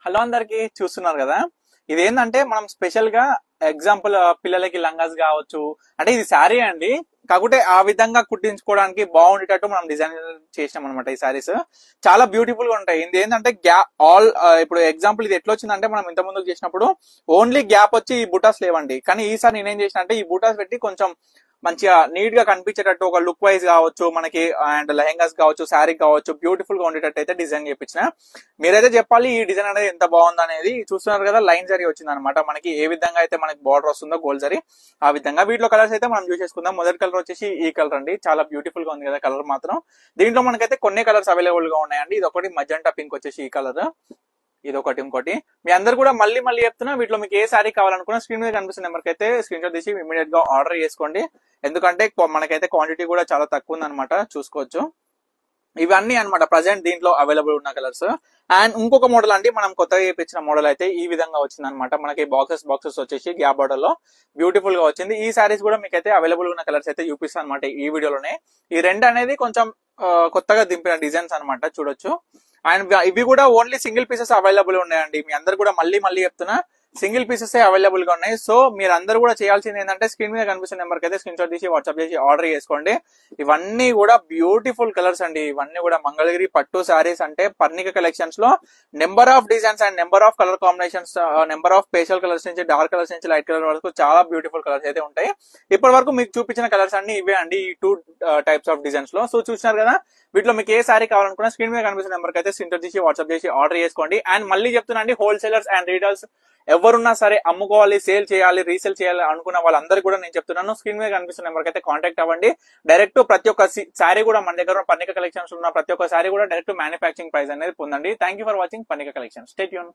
Hello అందరికి చూస్తున్నారు కదా. ఇదేంటంటే మనం స్పెషల్ గా ఎగ్జాంపుల్ పిల్లలకి లంగాస్ కావచ్చు, అంటే ఇది శారీ అండి. కాకపోతే ఆ విధంగా కుట్టించుకోవడానికి బాగుండేటట్టు మనం డిజైన్ చేసాం అనమాట. ఈ శారీస్ చాలా బ్యూటిఫుల్ గా ఉంటాయి. ఇది ఏంటంటే గ్యాప్ ఆల్ ఇప్పుడు ఎగ్జాంపుల్ ఇది ఎట్లా వచ్చిందంటే, మనం ఇంత ముందుకు చేసినప్పుడు ఓన్లీ గ్యాప్ వచ్చి ఈ బుటాస్ లేవండి. కానీ ఈసారి నేనేం చేసిన అంటే ఈ బుటాస్ పెట్టి కొంచెం మంచిగా నీట్ గా కనిపించేటట్టు ఒక లుక్ వైజ్ కావచ్చు మనకి, అండ్ లెహెంగాస్ కావచ్చు, శారీ కావచ్చు, బ్యూటిఫుల్ గా ఉండేటట్టు అయితే డిజైన్ చేయించిన. మీరైతే చెప్పాలి ఈ డిజైన్ అనేది ఎంత బాగుంది అనేది. చూస్తున్నారు కదా, లైన్ జరీ వచ్చింది అనమాట. మనకి ఏ విధంగా అయితే మనకి బార్డర్ వస్తుందో గోల్డ్ జరీ, ఆ విధంగా. వీటిలో కలర్స్ అయితే మనం చూసేసుకుందాం. మొదటి కలర్ వచ్చేసి ఈ కలర్ అండి. చాలా బ్యూటిఫుల్ గా ఉంది కదా కలర్ మాత్రం. దీంట్లో మనకైతే కొన్ని కలర్స్ అవైలబుల్ గా ఉన్నాయండి. ఇది ఒకటి మజంటా పింక్ వచ్చేసి ఈ కలర్, ఇది ఒకటి. ఇంకోటి మీ అందరు కూడా మళ్ళీ చెప్తున్నా, వీటిలో మీకు ఏ శారీ కావాలనుకున్నా స్క్రీన్ మీద కనిపిస్తున్న నెంబర్కి అయితే స్క్రీన్ షాట్ తీసి ఇమీడియట్ గా ఆర్డర్ చేసుకోండి. ఎందుకంటే మనకైతే క్వాంటిటీ కూడా చాలా తక్కువ ఉంది అనమాట, చూసుకోవచ్చు. ఇవన్నీ అనమాట ప్రజెంట్ దీంట్లో అవైలబుల్ ఉన్న కలర్స్. అండ్ ఇంకొక మోడల్ అండి, మనం కొత్తగా చేయించిన మోడల్ అయితే ఈ విధంగా వచ్చింది అనమాట. మనకి బాక్సెస్ వచ్చేసి గ్యాప్ బార్డర్ లో బ్యూటిఫుల్ గా వచ్చింది. ఈ శారీస్ కూడా మీకు అయితే అవైలబుల్ ఉన్న కలర్స్ అయితే చూపిస్తాను అనమాట ఈ వీడియోలోనే. ఈ రెండు అనేది కొంచెం కొత్తగా దింపిన డిజైన్స్ అనమాట, చూడొచ్చు. అండ్ ఇవి కూడా ఓన్లీ సింగిల్ పీసెస్ అవైలబుల్ ఉన్నాయండి. మీ అందరు కూడా మళ్ళీ చెప్తున్నా, సింగిల్ పీసెస్ అవైలబుల్ గా ఉన్నాయి. సో మీరు అందరూ కూడా చేయాల్సింది ఏంటంటే, స్క్రీన్ మీద కనిపిస్తున్న నెంబర్కి అయితే స్క్రీన్ షాట్ తీసి వాట్సాప్ చేసి ఆర్డర్ చేసుకోండి. ఇవన్నీ కూడా బ్యూటిఫుల్ కలర్స్ అండి. ఇవన్నీ కూడా మంగళగిరి పట్టు శారీస్ అంటే పర్ణిక కలెక్షన్స్ లో number of designs and number of colour combinations, number of పేషల్ colours నుంచి డార్క్ కలర్స్ నుంచి లైట్ కలర్ వరకు చాలా బ్యూటిఫుల్ కలర్స్ అయితే ఉంటాయి. ఇప్పటి వరకు మీకు చూపించిన కలర్స్ అన్ని ఇవే అండి, ఈ 2 టైప్స్ ఆఫ్ డిజైన్స్ లో. సో చూసినారు కదా, వీటిలో మీకు ఏ శారీ కావాలనుకున్నా స్క్రీన్ మీద కనిపిస్తున్న నెంబర్కి అయితే స్క్రీన్ షాట్ తీసి వాట్సాప్ చేసి ఆర్డర్ చేసుకోండి. అండ్ మళ్ళీ చెప్తున్నా అండి, హోల్సేలర్స్ అండ్ రీటైల్స్ ఎవరున్నా సరే, అమ్ముకోవాలి, సేల్ చేయాలి, రీసేల్ చేయాలి అనుకున్న వాళ్ళందరికీ కూడా నేను చెప్తున్నాను, స్క్రీన్ మీద కనిపిస్తున్న నెంబర్కి అయితే కాంటాక్ట్ అవ్వండి. డైరెక్ట్ ప్రతి ఒక్క శారీ కూడా మన దగ్గర పర్ణిక కలెక్షన్స్ ఉన్న ప్రతి ఒక్క శారీ కూడా డైరెక్ట్ మ్యానుఫ్యాక్చరింగ్ ప్రైస్ అనేది పొందండి. Thank you for watching Parnika collections. Stay tune.